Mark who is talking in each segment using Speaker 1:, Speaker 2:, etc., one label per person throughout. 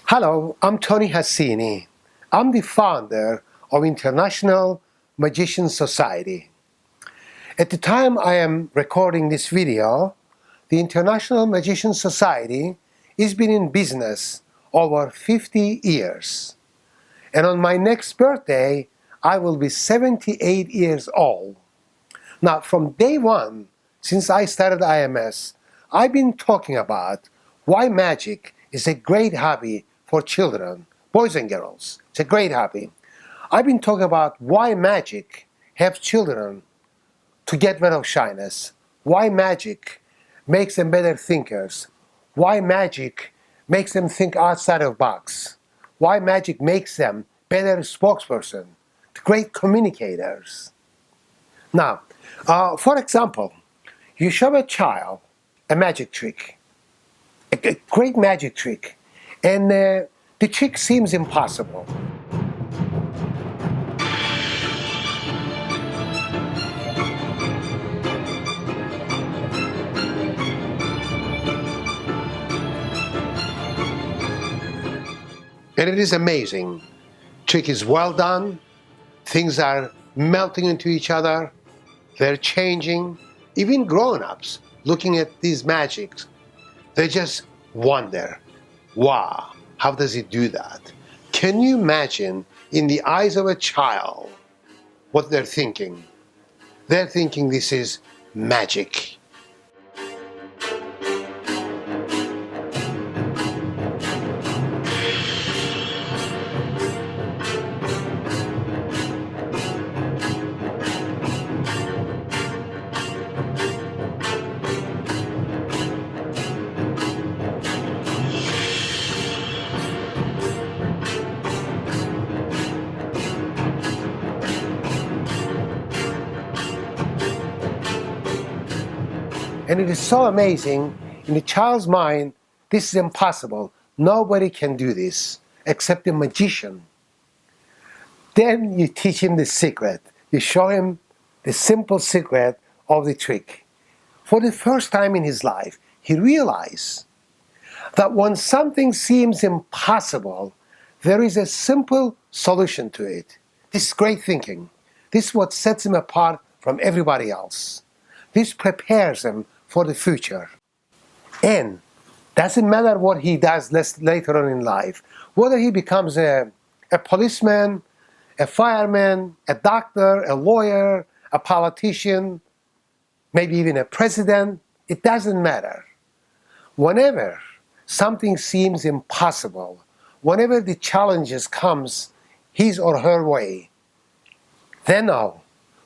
Speaker 1: Hello, I'm Tony Hassini. I'm the founder of International Magician Society. At the time I am recording this video, the International Magician Society has been in business over 50 years. And on my next birthday, I will be 78 years old. Now, from day one, since I started IMS, I've been talking about why magic is a great hobby for children, boys and girls. It's a great hobby. I've been talking about why magic helps children to get rid of shyness, why magic makes them better thinkers, why magic makes them think outside of the box, why magic makes them better spokesperson, great communicators. Now, for example, you show a child a magic trick, a great magic trick, and the trick seems impossible. And it is amazing. Trick is well done, things are melting into each other, they're changing. Even grown-ups looking at these magics, they just wonder, wow, how does he do that? Can you imagine in the eyes of a child what they're thinking? They're thinking this is magic. And it is so amazing, in the child's mind, this is impossible. Nobody can do this except a magician. Then you teach him the secret. You show him the simple secret of the trick. For the first time in his life, he realized that when something seems impossible, there is a simple solution to it. This is great thinking. This is what sets him apart from everybody else. This prepares him for the future. And doesn't matter what he does later on in life, whether he becomes a policeman, a fireman, a doctor, a lawyer, a politician, maybe even a president, it doesn't matter. Whenever something seems impossible, whenever the challenges comes his or her way, they know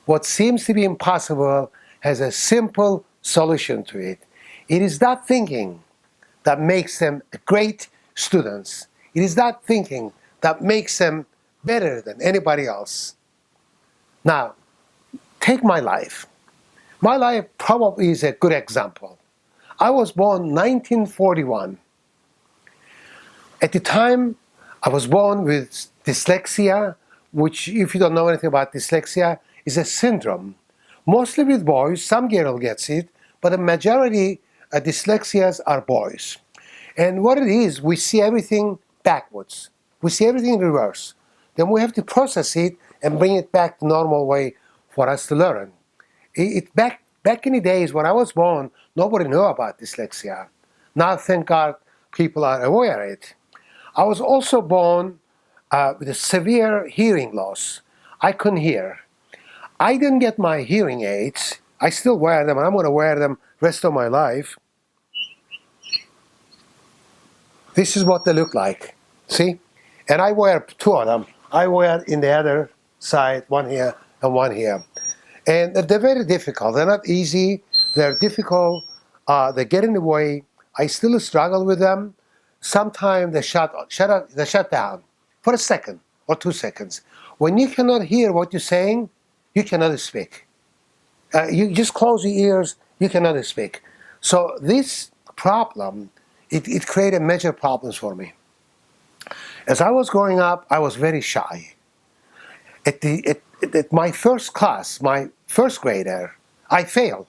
Speaker 1: what seems to be impossible has a simple solution to it. It is that thinking that makes them great students. It is that thinking that makes them better than anybody else. Now, take my life. My life probably is a good example. I was born 1941. At the time, I was born with dyslexia, which, if you don't know anything about dyslexia, is a syndrome. Mostly with boys, some girl gets it, but the majority of dyslexias are boys. And what it is, we see everything backwards. We see everything in reverse. Then we have to process it and bring it back to normal way for us to learn. Back in the days when I was born, nobody knew about dyslexia. Now, thank God, people are aware of it. I was also born with a severe hearing loss. I couldn't hear. I didn't get my hearing aids. I still wear them, and I'm going to wear them the rest of my life. This is what they look like. See? And I wear two of them. I wear in the other side, one here and one here. And they're very difficult. They're not easy. They're difficult. They get in the way. I still struggle with them. Sometimes they shut down for a second or 2 seconds. When you cannot hear what you're saying, you cannot speak. You just close your ears, you cannot speak. So this problem, it created major problems for me. As I was growing up, I was very shy. At my first class, my first grader, I failed.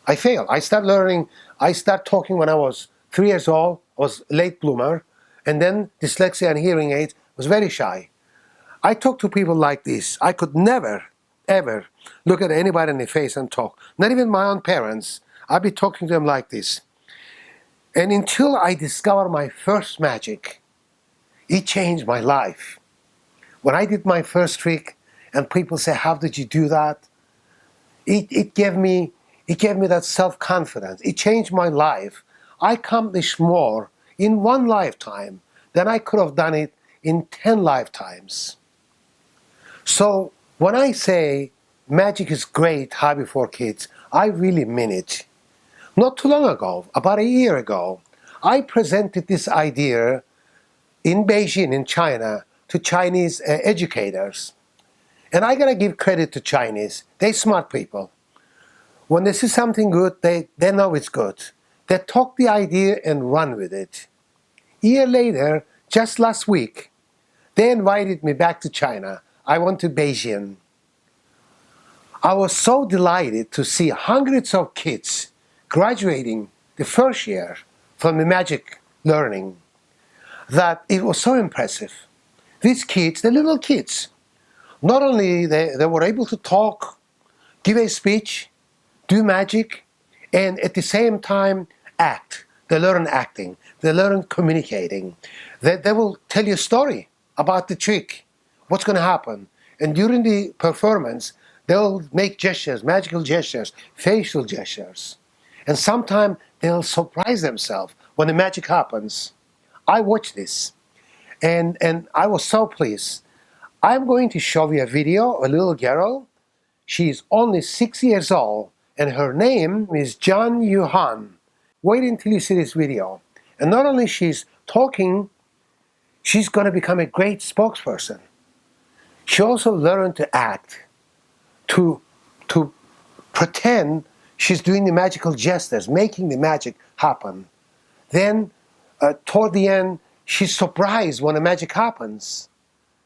Speaker 1: I started talking when I was 3 years old. I was a late bloomer. and then dyslexia and hearing aids, was very shy. I talk to people like this. I could never, ever look at anybody in the face and talk. Not even my own parents. I'd be talking to them like this. And until I discovered my first magic, it changed my life. When I did my first trick and people say, how did you do that? It gave me that self-confidence. It changed my life. I accomplished more in one lifetime than I could have done it in 10 lifetimes. So when I say magic is great hobby for kids, I really mean it. Not too long ago, about a year ago, I presented this idea in Beijing, in China, to Chinese educators. And I gotta give credit to Chinese. They're smart people. When they see something good, they know it's good. They talk the idea and run with it. A year later, just last week, they invited me back to China. I went to Beijing. I was so delighted to see hundreds of kids graduating the first year from the magic learning that it was so impressive. These kids, the little kids, not only they were able to talk, give a speech, do magic, and at the same time act. They learn acting. They learn communicating. They will tell you a story about the trick, what's going to happen. And during the performance, they'll make gestures, magical gestures, facial gestures. And sometimes they'll surprise themselves when the magic happens. I watched this, and I was so pleased. I'm going to show you a video, a little girl. She's only 6 years old, and her name is John Yuhan. Wait until you see this video. And not only she's talking, she's going to become a great spokesperson. She also learned to act, to pretend she's doing the magical gestures, making the magic happen. Then, toward the end, she's surprised when the magic happens.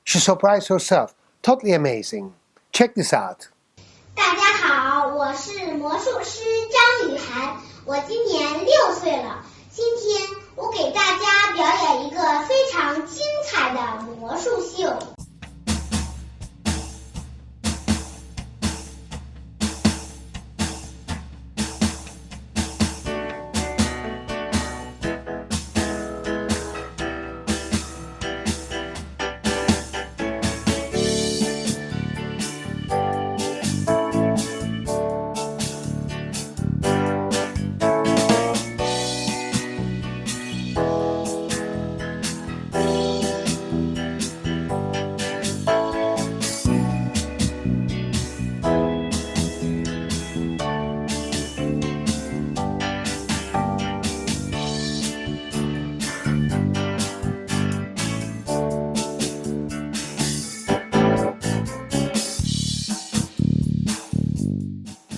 Speaker 1: She surprised herself. Totally amazing. Check this out.
Speaker 2: 大家好，我是魔术师张雨涵，我今年6岁了。今天我给大家表演一个非常精彩的魔术秀。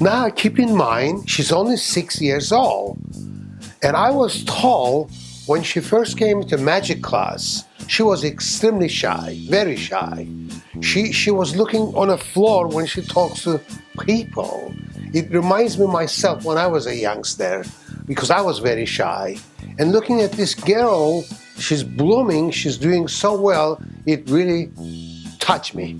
Speaker 1: Now, keep in mind, she's only 6 years old. And I was told when she first came to magic class, she was extremely shy, very shy. She was looking on the floor when she talks to people. It reminds me of myself when I was a youngster, because I was very shy. And looking at this girl, she's blooming, she's doing so well, it really touched me.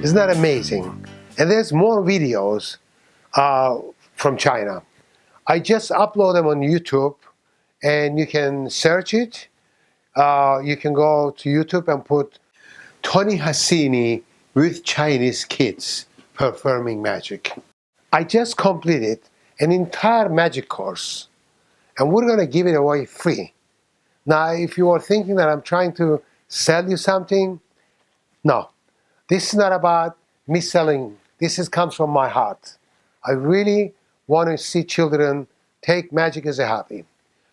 Speaker 1: Isn't that amazing? And there's more videos from China. I just upload them on YouTube, and you can search it. You can go to YouTube and put Tony Hassini with Chinese kids performing magic. I just completed an entire magic course, and we're going to give it away free. Now, if you are thinking that I'm trying to sell you something, no. This is not about me selling. This comes from my heart. I really want to see children take magic as a hobby.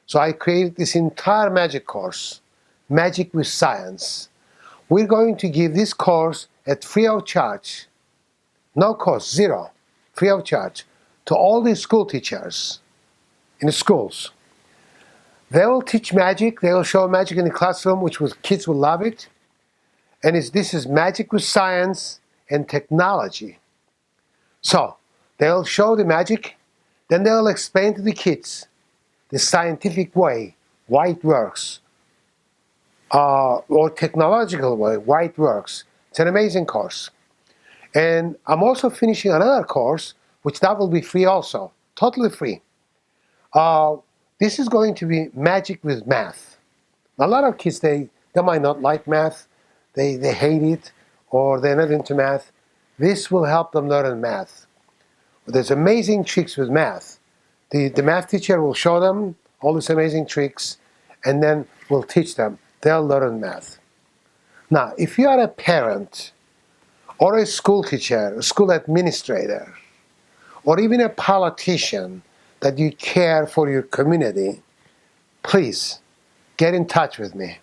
Speaker 1: So I created this entire magic course, Magic with Science. We're going to give this course at free of charge, no cost, zero, free of charge, to all the school teachers in the schools. They will teach magic, they will show magic in the classroom, which kids will love it. And this is magic with science and technology. So they'll show the magic, then they'll explain to the kids the scientific way why it works, or technological way why it works. It's an amazing course. And I'm also finishing another course, which that will be free also, totally free. This is going to be magic with math. A lot of kids, they might not like math, they hate it, or they're not into math. This will help them learn math. There's amazing tricks with math. The math teacher will show them all these amazing tricks, and then we'll teach them. They'll learn math. Now, if you are a parent, or a school teacher, a school administrator, or even a politician that you care for your community, please get in touch with me.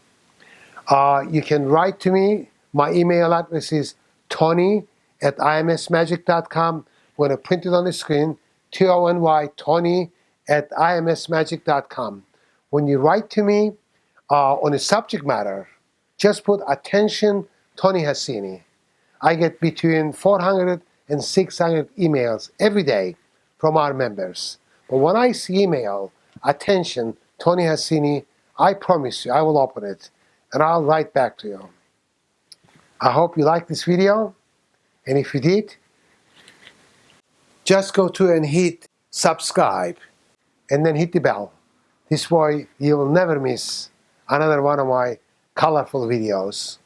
Speaker 1: You can write to me. My email address is tony@imsmagic.com. I'm going to print it on the screen, Tony, tony@imsmagic.com. When you write to me on a subject matter, just put attention Tony Hassini. I get between 400 and 600 emails every day from our members. But when I see email, attention Tony Hassini, I promise you I will open it and I'll write back to you. I hope you liked this video, and if you did, just go to and hit subscribe and then hit the bell. This way you will never miss another one of my colorful videos.